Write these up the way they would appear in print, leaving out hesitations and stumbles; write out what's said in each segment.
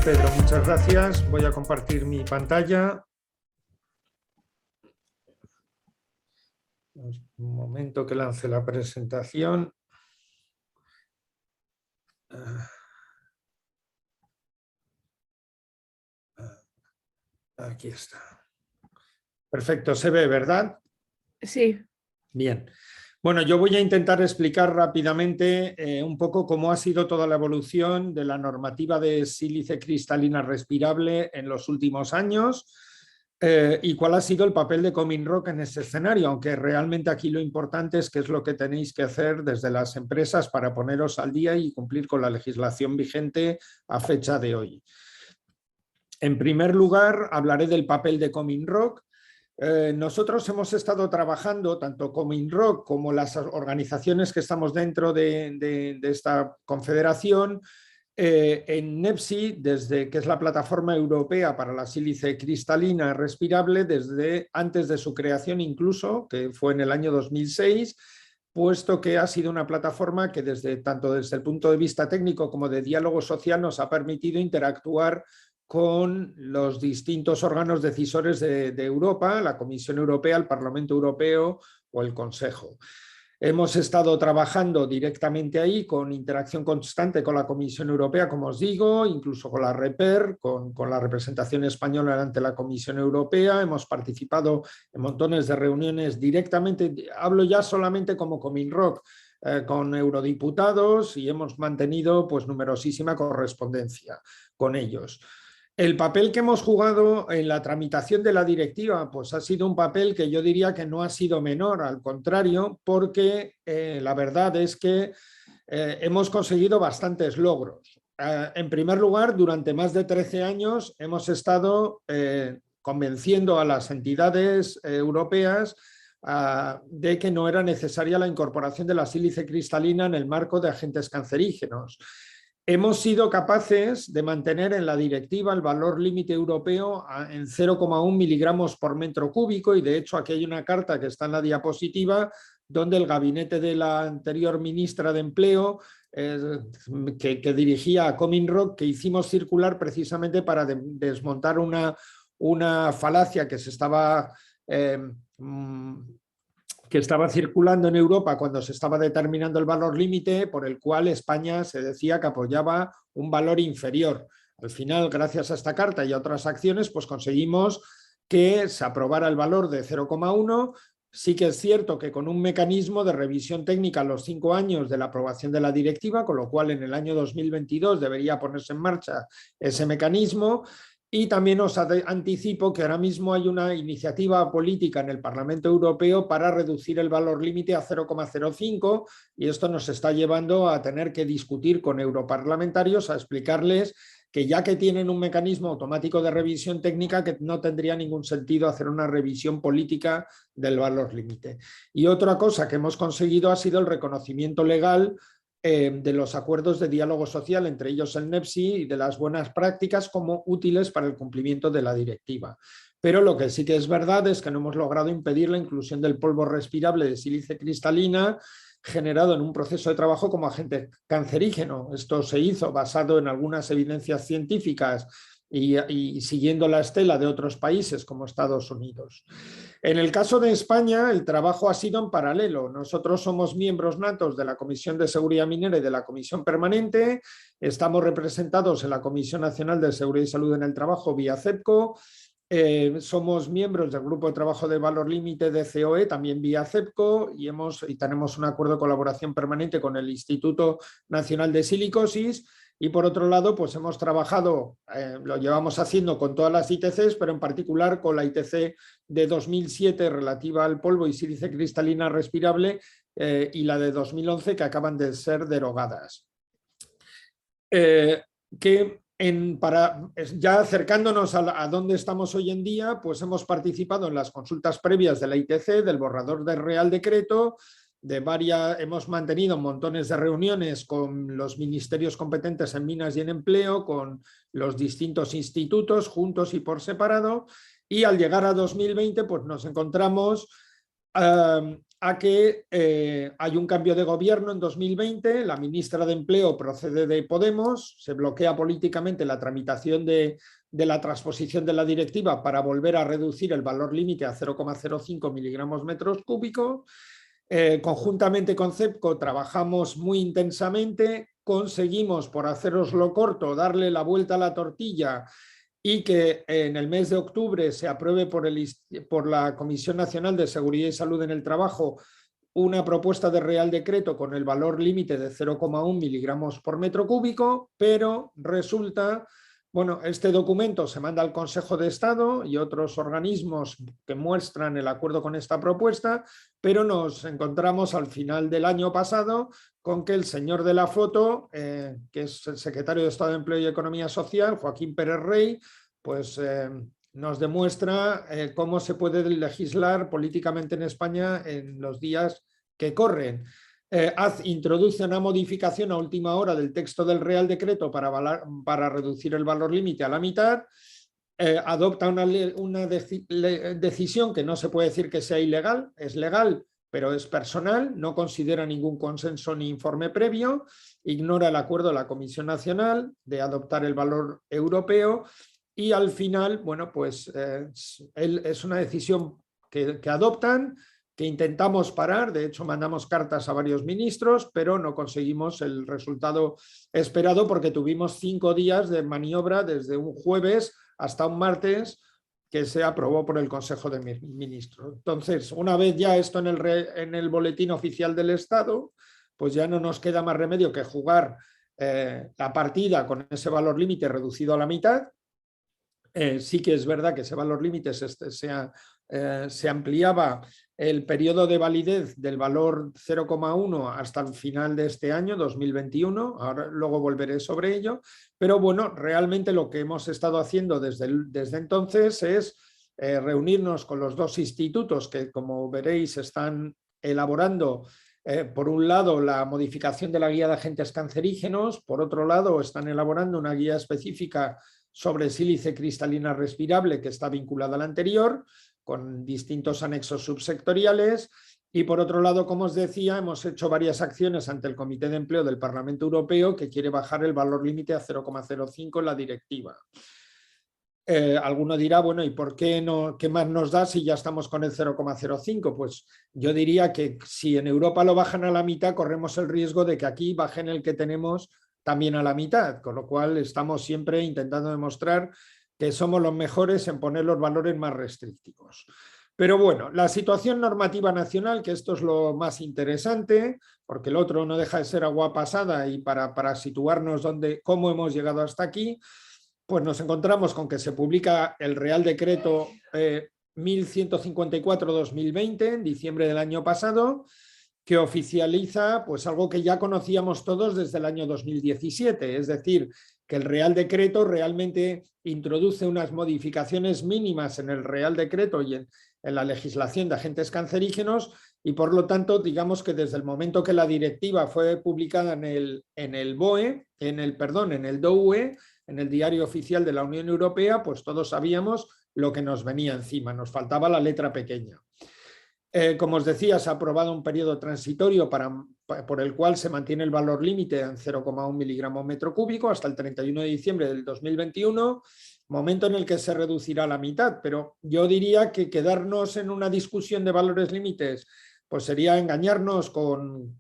Pedro, muchas gracias. Voy a compartir mi pantalla. Un momento que lance la presentación. Aquí está. Perfecto, se ve, ¿verdad? Sí. Bien. Bueno, yo voy a intentar explicar rápidamente un poco cómo ha sido toda la evolución de la normativa de sílice cristalina respirable en los últimos años y cuál ha sido el papel de Cominrock en ese escenario, aunque realmente aquí lo importante es qué es lo que tenéis que hacer desde las empresas para poneros al día y cumplir con la legislación vigente a fecha de hoy. En primer lugar, hablaré del papel de Cominrock. Nosotros hemos estado trabajando, tanto Cominrock como las organizaciones que estamos dentro de esta confederación, en NEPSI, que es la plataforma europea para la sílice cristalina respirable, desde antes de su creación incluso, que fue en el año 2006, puesto que ha sido una plataforma que tanto desde el punto de vista técnico como de diálogo social nos ha permitido interactuar con los distintos órganos decisores de Europa, la Comisión Europea, el Parlamento Europeo o el Consejo. Hemos estado trabajando directamente ahí con interacción constante con la Comisión Europea, como os digo, incluso con la REPER, con la representación española ante la Comisión Europea. Hemos participado en montones de reuniones directamente, hablo ya solamente como Cominrock, con eurodiputados y hemos mantenido pues numerosísima correspondencia con ellos. El papel que hemos jugado en la tramitación de la directiva pues ha sido un papel que yo diría que no ha sido menor, al contrario, porque la verdad es que hemos conseguido bastantes logros. En primer lugar, durante más de 13 años hemos estado convenciendo a las entidades europeas de que no era necesaria la incorporación de la sílice cristalina en el marco de agentes cancerígenos. Hemos sido capaces de mantener en la directiva el valor límite europeo en 0,1 miligramos por metro cúbico y de hecho aquí hay una carta que está en la diapositiva donde el gabinete de la anterior ministra de Empleo que dirigía a Cominrock, que hicimos circular precisamente para desmontar una falacia que se estaba circulando en Europa cuando se estaba determinando el valor límite, por el cual España se decía que apoyaba un valor inferior. Al final, gracias a esta carta y a otras acciones, pues conseguimos que se aprobara el valor de 0,1. Sí que es cierto que con un mecanismo de revisión técnica a los 5 años de la aprobación de la directiva, con lo cual en el año 2022 debería ponerse en marcha ese mecanismo. Y también os anticipo que ahora mismo hay una iniciativa política en el Parlamento Europeo para reducir el valor límite a 0,05 y esto nos está llevando a tener que discutir con europarlamentarios, a explicarles que ya que tienen un mecanismo automático de revisión técnica, que no tendría ningún sentido hacer una revisión política del valor límite. Y otra cosa que hemos conseguido ha sido el reconocimiento legal de los acuerdos de diálogo social, entre ellos el NEPSI, y de las buenas prácticas como útiles para el cumplimiento de la directiva. Pero lo que sí que es verdad es que no hemos logrado impedir la inclusión del polvo respirable de sílice cristalina generado en un proceso de trabajo como agente cancerígeno. Esto se hizo basado en algunas evidencias científicas y siguiendo la estela de otros países como Estados Unidos. En el caso de España, el trabajo ha sido en paralelo. Nosotros somos miembros natos de la Comisión de Seguridad Minera y de la Comisión Permanente. Estamos representados en la Comisión Nacional de Seguridad y Salud en el Trabajo vía CEPCO. Somos miembros del Grupo de Trabajo de Valor Límite de COE, también vía CEPCO, y tenemos un acuerdo de colaboración permanente con el Instituto Nacional de Silicosis. Y por otro lado, pues hemos trabajado, lo llevamos haciendo con todas las ITCs, pero en particular con la ITC de 2007 relativa al polvo y sílice cristalina respirable y la de 2011 que acaban de ser derogadas. Ya acercándonos a dónde estamos hoy en día, pues hemos participado en las consultas previas de la ITC, del borrador del Real Decreto, hemos mantenido montones de reuniones con los ministerios competentes en minas y en empleo, con los distintos institutos, juntos y por separado, y al llegar a 2020 pues nos encontramos a que hay un cambio de gobierno en 2020, la ministra de Empleo procede de Podemos, se bloquea políticamente la tramitación de la transposición de la directiva para volver a reducir el valor límite a 0,05 miligramos metros cúbicos. Conjuntamente con CEPCO trabajamos muy intensamente, conseguimos, por haceroslo corto, darle la vuelta a la tortilla y que en el mes de octubre se apruebe por la Comisión Nacional de Seguridad y Salud en el Trabajo una propuesta de Real Decreto con el valor límite de 0,1 miligramos por metro cúbico, pero resulta, bueno, este documento se manda al Consejo de Estado y otros organismos que muestran el acuerdo con esta propuesta, pero nos encontramos al final del año pasado con que el señor de la foto, que es el secretario de Estado de Empleo y Economía Social, Joaquín Pérez Rey, pues nos demuestra cómo se puede legislar políticamente en España en los días que corren. Introduce una modificación a última hora del texto del Real Decreto para reducir el valor límite a la mitad, adopta una decisión que no se puede decir que sea ilegal, es legal, pero es personal, no considera ningún consenso ni informe previo, ignora el acuerdo de la Comisión Nacional de adoptar el valor europeo y al final, bueno, pues es una decisión que adoptan, que intentamos parar, de hecho mandamos cartas a varios ministros, pero no conseguimos el resultado esperado porque tuvimos 5 días de maniobra desde un jueves hasta un martes que se aprobó por el Consejo de Ministros. Entonces, una vez ya esto en el boletín oficial del Estado, pues ya no nos queda más remedio que jugar la partida con ese valor límite reducido a la mitad. Sí que es verdad que ese valor límite se ampliaba el periodo de validez del valor 0,1 hasta el final de este año, 2021, ahora luego volveré sobre ello, pero bueno, realmente lo que hemos estado haciendo desde entonces es reunirnos con los dos institutos que, como veréis, están elaborando por un lado la modificación de la guía de agentes cancerígenos, por otro lado están elaborando una guía específica sobre sílice cristalina respirable que está vinculada a la anterior, con distintos anexos subsectoriales. Y por otro lado, como os decía, hemos hecho varias acciones ante el Comité de Empleo del Parlamento Europeo que quiere bajar el valor límite a 0,05 en la directiva. Alguno dirá, bueno, ¿y por qué no? ¿Qué más nos da si ya estamos con el 0,05? Pues yo diría que si en Europa lo bajan a la mitad, corremos el riesgo de que aquí bajen el que tenemos también a la mitad, con lo cual estamos siempre intentando demostrar que somos los mejores en poner los valores más restrictivos. Pero bueno, la situación normativa nacional, que esto es lo más interesante, porque el otro no deja de ser agua pasada y para situarnos cómo hemos llegado hasta aquí, pues nos encontramos con que se publica el Real Decreto 1154-2020 en diciembre del año pasado, que oficializa pues algo que ya conocíamos todos desde el año 2017, es decir, que el Real Decreto realmente introduce unas modificaciones mínimas en el Real Decreto y en la legislación de agentes cancerígenos y por lo tanto digamos que desde el momento que la directiva fue publicada en el BOE, en el DOUE, en el Diario Oficial de la Unión Europea, pues todos sabíamos lo que nos venía encima, nos faltaba la letra pequeña. Como os decía, se ha aprobado un periodo transitorio por el cual se mantiene el valor límite en 0,1 miligramos metro cúbico hasta el 31 de diciembre del 2021, momento en el que se reducirá a la mitad, pero yo diría que quedarnos en una discusión de valores límites pues sería engañarnos con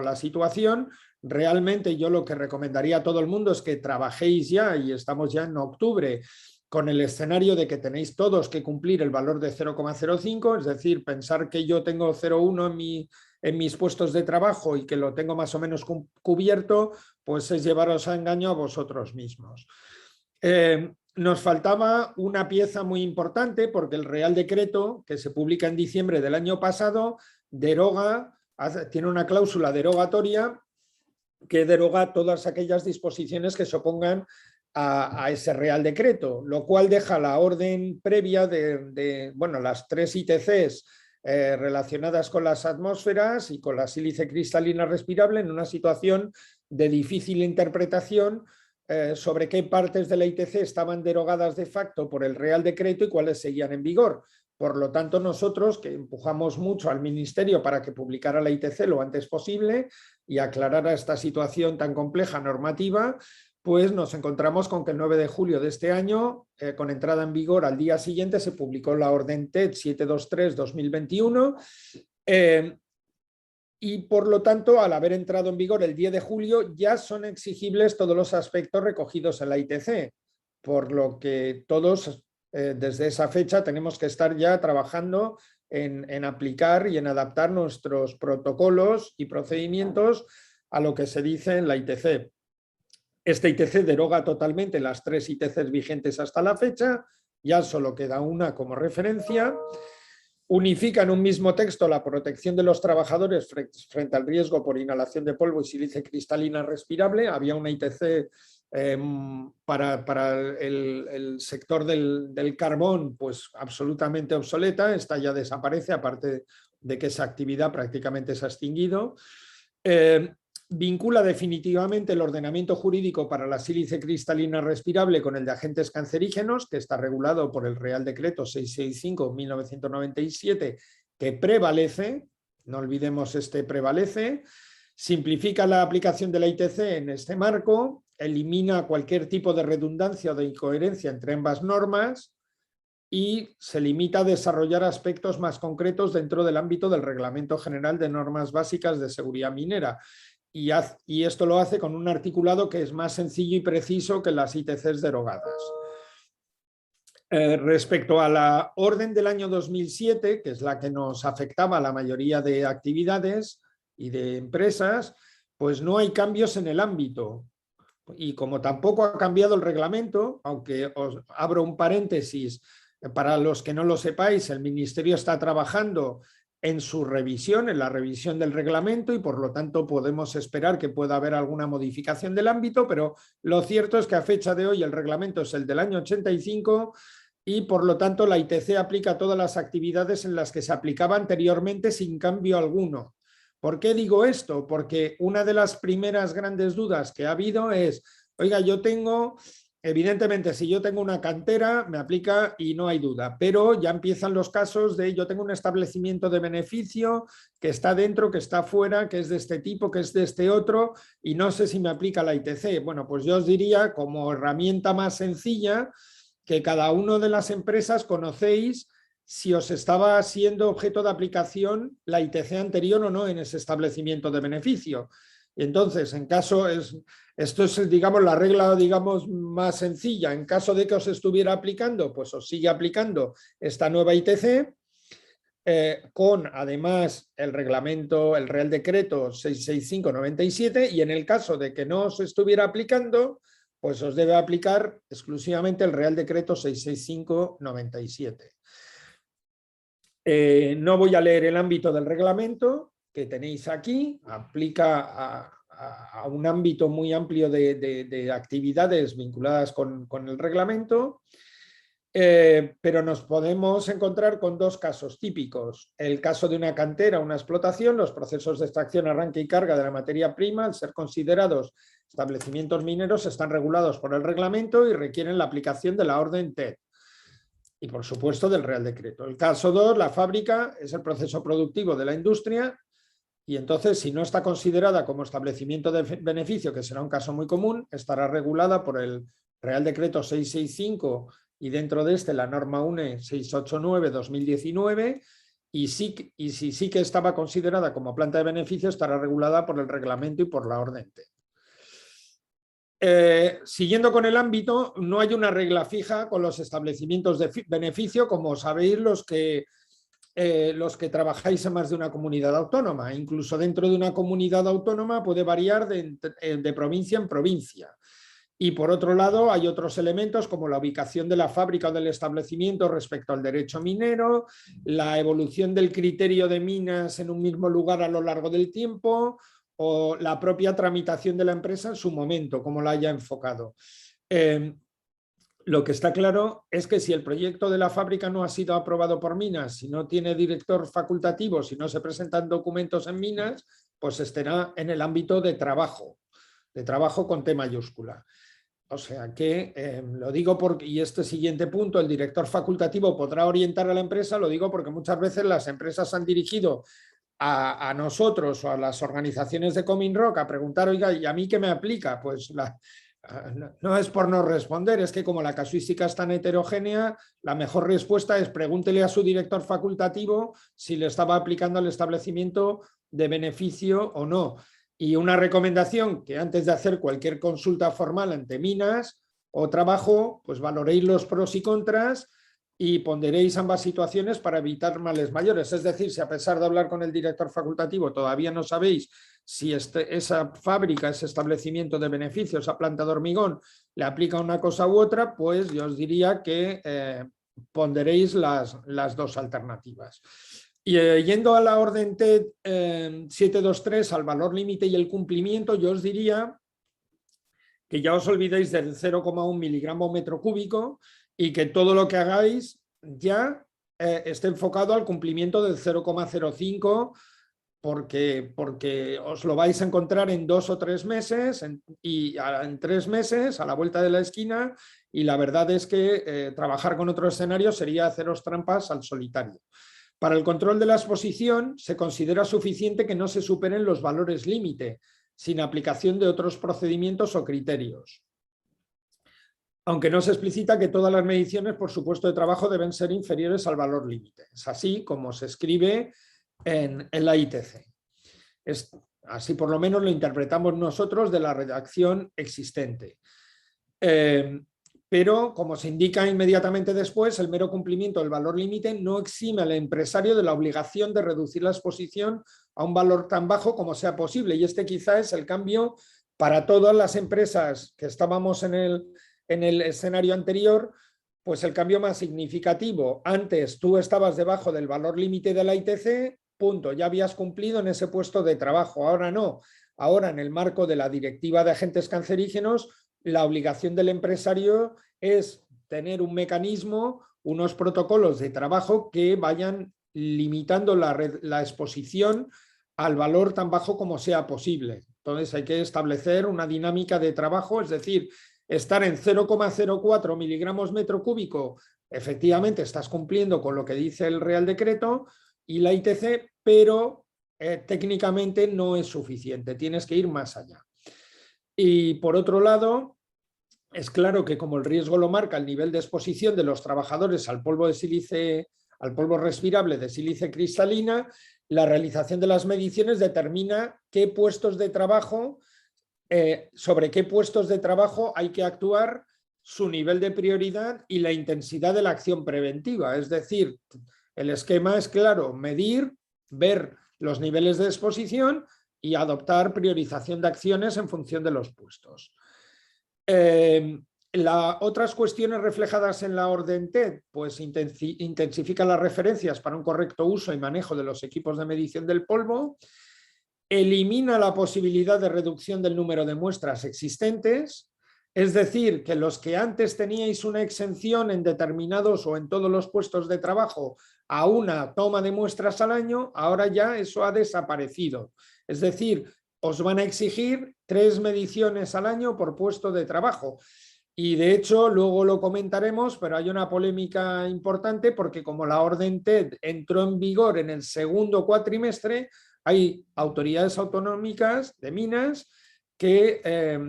la situación. Realmente yo lo que recomendaría a todo el mundo es que trabajéis ya, y estamos ya en octubre, con el escenario de que tenéis todos que cumplir el valor de 0,05, es decir, pensar que yo tengo 0,1 en mis puestos de trabajo y que lo tengo más o menos cubierto, pues es llevaros a engaño a vosotros mismos. Nos faltaba una pieza muy importante porque el Real Decreto, que se publica en diciembre del año pasado, tiene una cláusula derogatoria que deroga todas aquellas disposiciones que se opongan a ese Real Decreto, lo cual deja la orden previa de las 3 ITCs relacionadas con las atmósferas y con la sílice cristalina respirable en una situación de difícil interpretación sobre qué partes de la ITC estaban derogadas de facto por el Real Decreto y cuáles seguían en vigor. Por lo tanto, nosotros, que empujamos mucho al Ministerio para que publicara la ITC lo antes posible y aclarara esta situación tan compleja normativa, pues nos encontramos con que el 9 de julio de este año, con entrada en vigor al día siguiente, se publicó la orden TED 723-2021, y por lo tanto, al haber entrado en vigor el 10 de julio, ya son exigibles todos los aspectos recogidos en la ITC, por lo que todos desde esa fecha tenemos que estar ya trabajando en aplicar y en adaptar nuestros protocolos y procedimientos a lo que se dice en la ITC. Esta ITC deroga totalmente las 3 ITCs vigentes hasta la fecha, ya solo queda una como referencia. Unifica en un mismo texto la protección de los trabajadores frente al riesgo por inhalación de polvo y sílice cristalina respirable. Había una ITC para el sector del carbón, pues absolutamente obsoleta. Esta ya desaparece, aparte de que esa actividad prácticamente se ha extinguido. Vincula definitivamente el ordenamiento jurídico para la sílice cristalina respirable con el de agentes cancerígenos, que está regulado por el Real Decreto 665/1997, que prevalece, no olvidemos prevalece. Simplifica la aplicación de la ITC en este marco, elimina cualquier tipo de redundancia o de incoherencia entre ambas normas y se limita a desarrollar aspectos más concretos dentro del ámbito del Reglamento General de Normas Básicas de Seguridad Minera. Y esto lo hace con un articulado que es más sencillo y preciso que las ITCs derogadas. Respecto a la orden del año 2007, que es la que nos afectaba a la mayoría de actividades y de empresas, pues no hay cambios en el ámbito. Y como tampoco ha cambiado el reglamento, aunque os abro un paréntesis, para los que no lo sepáis, el Ministerio está trabajando en su revisión, en la revisión del reglamento, y por lo tanto podemos esperar que pueda haber alguna modificación del ámbito, pero lo cierto es que a fecha de hoy el reglamento es el del año 85 y por lo tanto la ITC aplica todas las actividades en las que se aplicaba anteriormente sin cambio alguno. ¿Por qué digo esto? Porque una de las primeras grandes dudas que ha habido es, oiga, yo tengo... Evidentemente, si yo tengo una cantera, me aplica y no hay duda, pero ya empiezan los casos de yo tengo un establecimiento de beneficio que está dentro, que está fuera, que es de este tipo, que es de este otro, y no sé si me aplica la ITC. Bueno, pues yo os diría, como herramienta más sencilla, que cada una de las empresas conocéis si os estaba siendo objeto de aplicación la ITC anterior o no en ese establecimiento de beneficio. Y entonces, en caso, esto es, digamos, la regla, digamos, más sencilla. En caso de que os estuviera aplicando, pues os sigue aplicando esta nueva ITC, con además el reglamento, el Real Decreto 665/97, y en el caso de que no os estuviera aplicando, pues os debe aplicar exclusivamente el Real Decreto 665/97. No voy a leer el ámbito del reglamento que tenéis aquí, aplica a un ámbito muy amplio de actividades vinculadas con el reglamento, pero nos podemos encontrar con 2 casos típicos. El caso de una cantera, una explotación, los procesos de extracción, arranque y carga de la materia prima, al ser considerados establecimientos mineros, están regulados por el reglamento y requieren la aplicación de la orden TED. Y por supuesto del Real Decreto. El caso 2, la fábrica, es el proceso productivo de la industria y entonces si no está considerada como establecimiento de beneficio, que será un caso muy común, estará regulada por el Real Decreto 665 y dentro de la norma UNE 689/2019 y si sí que estaba considerada como planta de beneficio estará regulada por el reglamento y por la orden TED. Siguiendo con el ámbito, no hay una regla fija con los establecimientos de beneficio, como sabéis los que trabajáis en más de una comunidad autónoma. Incluso dentro de una comunidad autónoma puede variar de provincia en provincia. Y por otro lado hay otros elementos como la ubicación de la fábrica o del establecimiento respecto al derecho minero, la evolución del criterio de minas en un mismo lugar a lo largo del tiempo, o la propia tramitación de la empresa en su momento, como la haya enfocado. Lo que está claro es que si el proyecto de la fábrica no ha sido aprobado por Minas, si no tiene director facultativo, si no se presentan documentos en Minas, pues estará en el ámbito de trabajo con T mayúscula. O sea que lo digo porque, y este siguiente punto, el director facultativo podrá orientar a la empresa, lo digo porque muchas veces las empresas han dirigido a nosotros o a las organizaciones de Coming Rock a preguntar, oiga, ¿y a mí qué me aplica? Pues no es por no responder, es que como la casuística es tan heterogénea, la mejor respuesta es pregúntele a su director facultativo si le estaba aplicando el establecimiento de beneficio o no. Y una recomendación, que antes de hacer cualquier consulta formal ante Minas o trabajo, pues valoréis los pros y contras y ponderéis ambas situaciones para evitar males mayores. Es decir, si a pesar de hablar con el director facultativo todavía no sabéis si esa fábrica, ese establecimiento de beneficios, esa planta de hormigón, le aplica una cosa u otra, pues yo os diría que ponderéis las dos alternativas. Y yendo a la orden TED 723, al valor límite y el cumplimiento, yo os diría que ya os olvidéis del 0,1 miligramo metro cúbico y que todo lo que hagáis ya esté enfocado al cumplimiento del 0,05 porque os lo vais a encontrar en 2 o 3 meses y en 3 meses a la vuelta de la esquina, y la verdad es que trabajar con otro escenario sería haceros trampas al solitario. Para el control de la exposición se considera suficiente que no se superen los valores límite, sin aplicación de otros procedimientos o criterios. Aunque no se explicita que todas las mediciones por su puesto de trabajo deben ser inferiores al valor límite. Es así como se escribe en la ITC. Así por lo menos lo interpretamos nosotros de la redacción existente. Pero, como se indica inmediatamente después, el mero cumplimiento del valor límite no exime al empresario de la obligación de reducir la exposición a un valor tan bajo como sea posible. Y este quizá es el cambio para todas las empresas que estábamos en el escenario anterior, pues el cambio más significativo. Antes tú estabas debajo del valor límite de la ITC, punto, ya habías cumplido en ese puesto de trabajo. Ahora no. Ahora, en el marco de la Directiva de Agentes Cancerígenos, la obligación del empresario es tener un mecanismo, unos protocolos de trabajo que vayan limitando la exposición al valor tan bajo como sea posible. Entonces hay que establecer una dinámica de trabajo, es decir, estar en 0,04 miligramos metro cúbico, efectivamente estás cumpliendo con lo que dice el Real Decreto y la ITC, pero técnicamente no es suficiente, tienes que ir más allá. Y por otro lado, es claro que como el riesgo lo marca el nivel de exposición de los trabajadores al polvo de sílice, al polvo respirable de sílice cristalina, la realización de las mediciones determina qué puestos de trabajo, sobre qué puestos de trabajo hay que actuar, su nivel de prioridad y la intensidad de la acción preventiva. Es decir, el esquema es claro, medir, ver los niveles de exposición y adoptar priorización de acciones en función de los puestos. Otras cuestiones reflejadas en la orden TED, pues intensifica las referencias para un correcto uso y manejo de los equipos de medición del polvo, elimina la posibilidad de reducción del número de muestras existentes, es decir, que los que antes teníais una exención en determinados o en todos los puestos de trabajo a una toma de muestras al año, ahora ya eso ha desaparecido. Es decir, os van a exigir 3 mediciones al año por puesto de trabajo. Y de hecho, luego lo comentaremos, pero hay una polémica importante porque como la orden TED entró en vigor en el segundo cuatrimestre, hay autoridades autonómicas de Minas que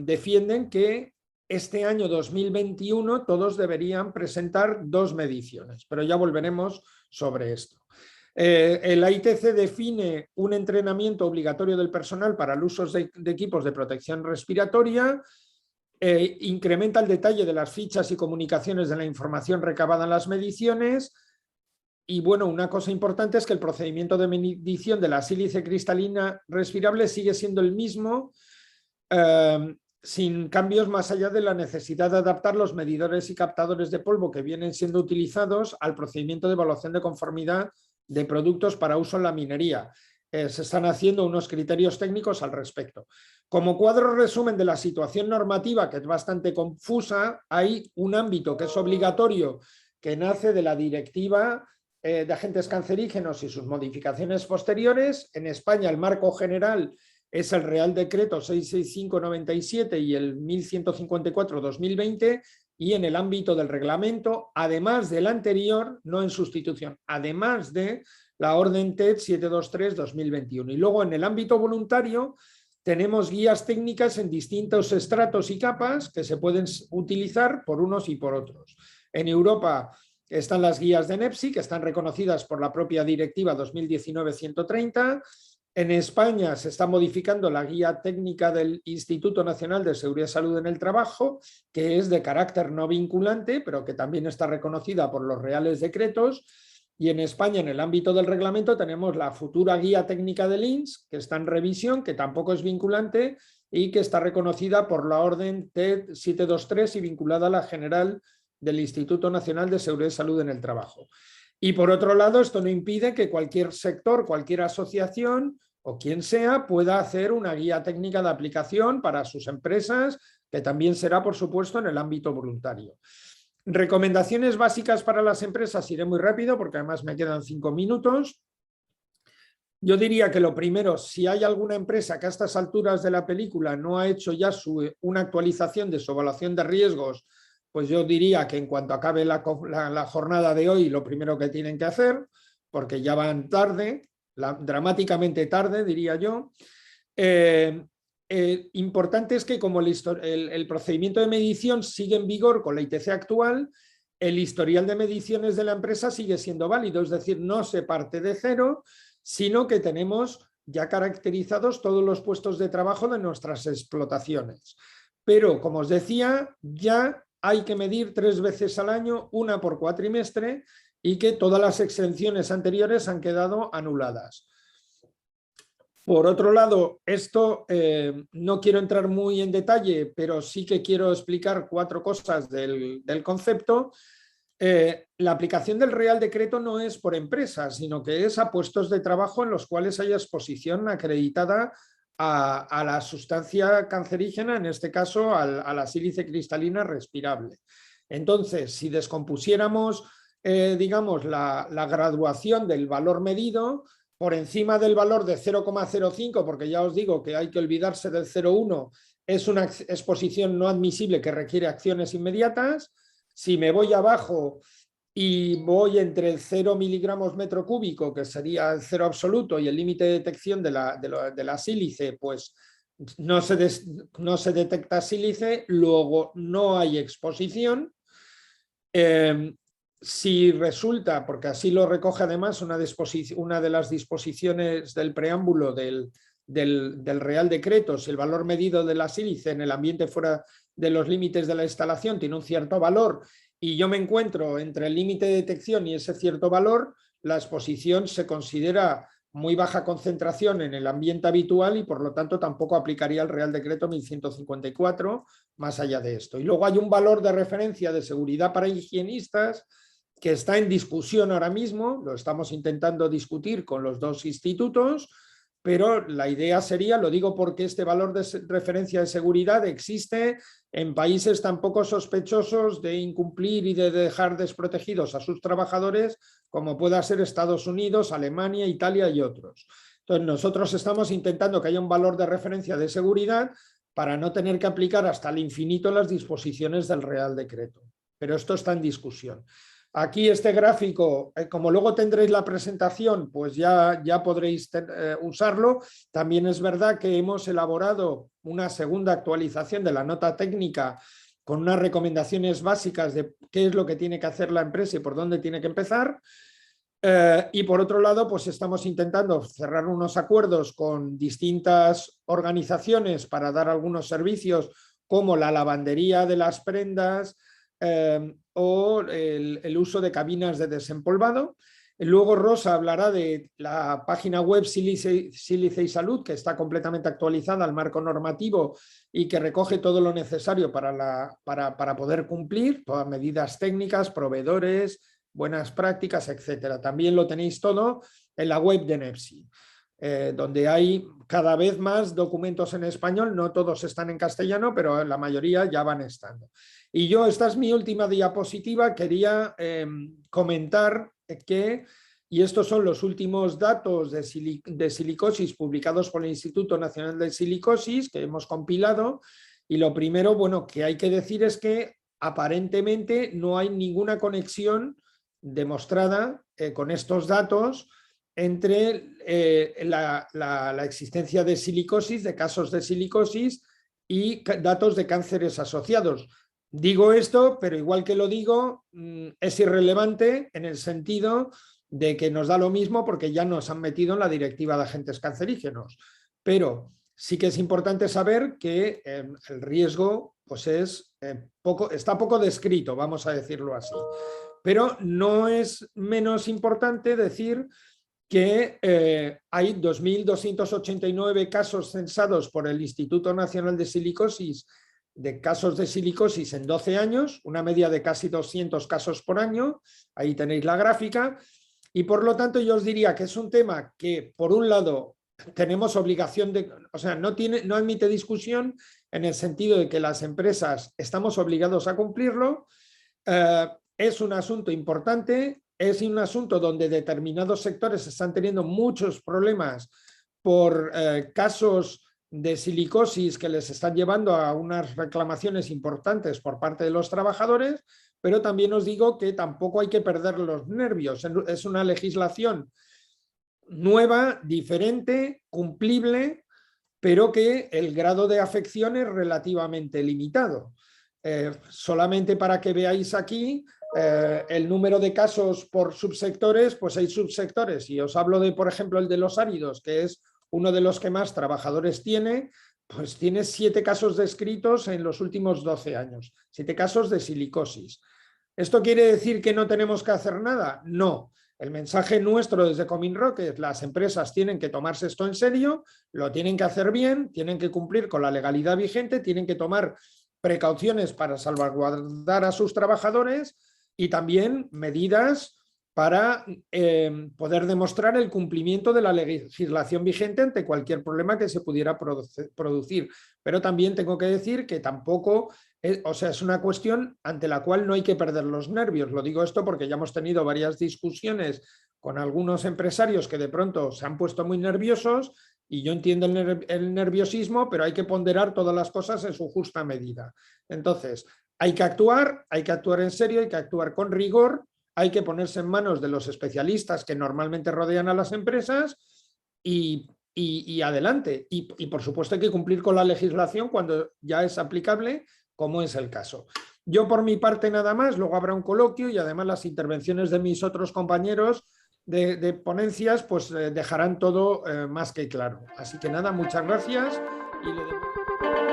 defienden que este año 2021 todos deberían presentar 2 mediciones, pero ya volveremos sobre esto. El ITC define un entrenamiento obligatorio del personal para el uso de equipos de protección respiratoria, incrementa el detalle de las fichas y comunicaciones de la información recabada en las mediciones. Y bueno, una cosa importante es que el procedimiento de medición de la sílice cristalina respirable sigue siendo el mismo, sin cambios más allá de la necesidad de adaptar los medidores y captadores de polvo que vienen siendo utilizados al procedimiento de evaluación de conformidad de productos para uso en la minería. Se están haciendo unos criterios técnicos al respecto. Como cuadro resumen de la situación normativa, que es bastante confusa, hay un ámbito que es obligatorio, que nace de la Directiva de Agentes Cancerígenos y sus modificaciones posteriores. En España el marco general es el Real Decreto 665/97 y el 1154/2020, y en el ámbito del reglamento, además del anterior, no en sustitución, además de la Orden TED 723/2021. Y luego en el ámbito voluntario tenemos guías técnicas en distintos estratos y capas que se pueden utilizar por unos y por otros. En Europa están las guías de NEPSI, que están reconocidas por la propia Directiva 2019-130. En España se está modificando la guía técnica del Instituto Nacional de Seguridad y Salud en el Trabajo, que es de carácter no vinculante, pero que también está reconocida por los reales decretos. Y en España, en el ámbito del reglamento, tenemos la futura guía técnica del INS, que está en revisión, que tampoco es vinculante y que está reconocida por la orden TED 723 y vinculada a la general del Instituto Nacional de Seguridad y Salud en el Trabajo. Y por otro lado, esto no impide que cualquier sector, cualquier asociación o quien sea pueda hacer una guía técnica de aplicación para sus empresas, que también será, por supuesto, en el ámbito voluntario. Recomendaciones básicas para las empresas, iré muy rápido porque además me quedan 5 minutos. Yo diría que lo primero, si hay alguna empresa que a estas alturas de la película no ha hecho ya una actualización de su evaluación de riesgos, pues yo diría que en cuanto acabe la jornada de hoy, lo primero que tienen que hacer, porque ya van tarde, dramáticamente tarde, diría yo. Importante es que como el procedimiento de medición sigue en vigor con la ITC actual, el historial de mediciones de la empresa sigue siendo válido, es decir, no se parte de cero, sino que tenemos ya caracterizados todos los puestos de trabajo de nuestras explotaciones. Pero, como os decía, ya hay que medir 3 veces al año, una por cuatrimestre, y que todas las exenciones anteriores han quedado anuladas. Por otro lado, esto no quiero entrar muy en detalle, pero sí que quiero explicar 4 cosas del concepto. La aplicación del Real Decreto no es por empresas, sino que es a puestos de trabajo en los cuales haya exposición acreditada a la sustancia cancerígena, en este caso a la sílice cristalina respirable. Entonces, si descompusiéramos, digamos, la graduación del valor medido, por encima del valor de 0,05, porque ya os digo que hay que olvidarse del 0,1, es una exposición no admisible que requiere acciones inmediatas. Si me voy abajo y voy entre el 0 miligramos metro cúbico, que sería el cero absoluto, y el límite de detección de la sílice, pues no se detecta sílice, luego no hay exposición. Si resulta, porque así lo recoge además una de las disposiciones del preámbulo del Real Decreto, si el valor medido de la sílice en el ambiente fuera de los límites de la instalación tiene un cierto valor y yo me encuentro entre el límite de detección y ese cierto valor, la exposición se considera muy baja concentración en el ambiente habitual y por lo tanto tampoco aplicaría el Real Decreto 1154 más allá de esto. Y luego hay un valor de referencia de seguridad para higienistas que está en discusión ahora mismo, lo estamos intentando discutir con los 2 institutos, pero la idea sería, lo digo porque este valor de referencia de seguridad existe en países tan poco sospechosos de incumplir y de dejar desprotegidos a sus trabajadores como pueda ser Estados Unidos, Alemania, Italia y otros. Entonces nosotros estamos intentando que haya un valor de referencia de seguridad para no tener que aplicar hasta el infinito las disposiciones del Real Decreto. Pero esto está en discusión. Aquí este gráfico, como luego tendréis la presentación, pues ya podréis usarlo. También es verdad que hemos elaborado una segunda actualización de la nota técnica con unas recomendaciones básicas de qué es lo que tiene que hacer la empresa y por dónde tiene que empezar. Y por otro lado, pues estamos intentando cerrar unos acuerdos con distintas organizaciones para dar algunos servicios como la lavandería de las prendas, o el uso de cabinas de desempolvado. Luego Rosa hablará de la página web Sílice y Salud, que está completamente actualizada al marco normativo y que recoge todo lo necesario para poder cumplir, todas medidas técnicas, proveedores, buenas prácticas, etcétera. También lo tenéis todo en la web de NEPSI. Donde hay cada vez más documentos en español, no todos están en castellano, pero la mayoría ya van estando. Y yo, esta es mi última diapositiva, quería comentar que y estos son los últimos datos de silicosis publicados por el Instituto Nacional de Silicosis que hemos compilado. Y lo primero, bueno, que hay que decir es que aparentemente no hay ninguna conexión demostrada con estos datos entre la existencia de silicosis, de casos de silicosis y datos de cánceres asociados. Digo esto, pero igual que lo digo, es irrelevante en el sentido de que nos da lo mismo porque ya nos han metido en la directiva de agentes cancerígenos. Pero sí que es importante saber que el riesgo pues está poco descrito, vamos a decirlo así. Pero no es menos importante decir que hay 2.289 casos censados por el Instituto Nacional de Silicosis, de casos de silicosis en 12 años, una media de casi 200 casos por año, ahí tenéis la gráfica, y por lo tanto yo os diría que es un tema que por un lado tenemos obligación de, o sea, no admite discusión en el sentido de que las empresas estamos obligados a cumplirlo, es un asunto importante, es un asunto donde determinados sectores están teniendo muchos problemas por casos de silicosis que les están llevando a unas reclamaciones importantes por parte de los trabajadores, pero también os digo que tampoco hay que perder los nervios. Es una legislación nueva, diferente, cumplible, pero que el grado de afección es relativamente limitado. Solamente para que veáis aquí el número de casos por subsectores, pues hay subsectores, y os hablo de, por ejemplo, el de los áridos, que es uno de los que más trabajadores tiene, pues tiene 7 casos descritos en los últimos 12 años, 7 casos de silicosis. ¿Esto quiere decir que no tenemos que hacer nada? No. El mensaje nuestro desde Cominrock es que las empresas tienen que tomarse esto en serio, lo tienen que hacer bien, tienen que cumplir con la legalidad vigente, tienen que tomar precauciones para salvaguardar a sus trabajadores y también medidas para poder demostrar el cumplimiento de la legislación vigente ante cualquier problema que se pudiera producir. Pero también tengo que decir que tampoco, es una cuestión ante la cual no hay que perder los nervios. Lo digo esto porque ya hemos tenido varias discusiones con algunos empresarios que de pronto se han puesto muy nerviosos, y yo entiendo el nerviosismo, pero hay que ponderar todas las cosas en su justa medida. Entonces, hay que actuar en serio, hay que actuar con rigor, hay que ponerse en manos de los especialistas que normalmente rodean a las empresas y adelante. Y por supuesto hay que cumplir con la legislación cuando ya es aplicable, como es el caso. Yo por mi parte nada más, luego habrá un coloquio y además las intervenciones de mis otros compañeros de ponencias pues dejarán todo más que claro. Así que nada, muchas gracias. Y